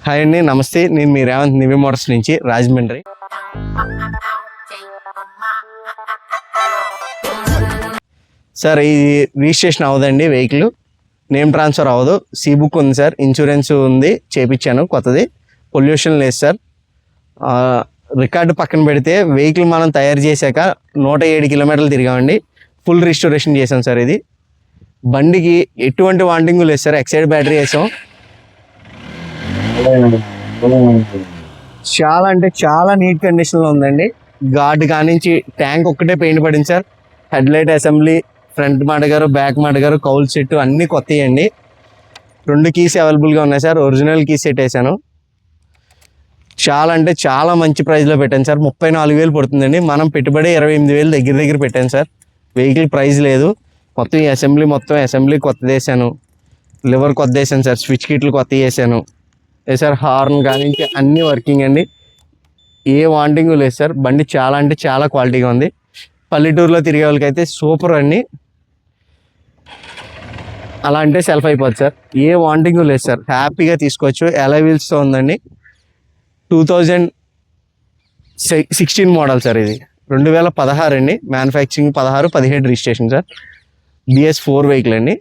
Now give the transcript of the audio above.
Hi అండి, నమస్తే. నేను మీ రేవంత్ నివి మోటార్స్ నుంచి రాజమండ్రి. సార్ ఇది రిజిస్ట్రేషన్ అవ్వదండి, వెహికల్ నేమ్ ట్రాన్స్ఫర్ అవ్వదు. సీ బుక్ ఉంది సార్, ఇన్సూరెన్స్ ఉంది, చేపించాను కొత్తది. పొల్యూషన్ లేదు సార్. రికార్డు పక్కన పెడితే వెహికల్ మనం తయారు చేశాక 107 కిలోమీటర్లు తిరిగామండి. ఫుల్ రిస్టోరేషన్ చేసాం సార్. ఇది బండికి ఎటువంటి వాంటింగ్ లేదు సార్. ఎక్సైడ్ బ్యాటరీ వేసాం. చాలా అంటే చాలా నీట్ కండిషన్లో ఉందండి. గార్డ్ కానించి ట్యాంక్ ఒక్కటే పెయింట్ పడింది sir. Head light assembly, front మడగారు, బ్యాక్ మడగారు, కౌల్ సెట్ అన్నీ కొత్తవి అండి. 2 కీస్ అవైలబుల్గా ఉన్నాయి సార్. ఒరిజినల్ కీ సెట్ వేసాను. చాలా అంటే చాలా మంచి ప్రైస్లో పెట్టాను సార్. 34,000 పడుతుందండి. మనం పెట్టుబడి 28,000 దగ్గర పెట్టాను సార్. వెహికల్ ప్రైస్ లేదు. మొత్తం ఈ అసెంబ్లీ కొత్తది వేసాను. లివర్ కొత్త వేసాను సార్. స్విచ్ కిట్లు కొత్తవి వేసాను సార్. హార్న్ కానీ అన్నీ వర్కింగ్ అండి. ఏ వాంటింగ్ లేదు సార్. బండి చాలా అంటే చాలా క్వాలిటీగా ఉంది. పల్లెటూరులో తిరిగే వాళ్ళకైతే సూపర్ అండి. అలా అంటే సెల్ఫ్ అయిపోద్ది సార్. ఏ వాంటింగ్ లేదు సార్. హ్యాపీగా తీసుకోవచ్చు. అలాయ్ వీల్స్తో ఉందండి. 2016 మోడల్ సార్. ఇది 2016 అండి. Manufacturing 16, 17 registration sir. BS4 vehicle అండి.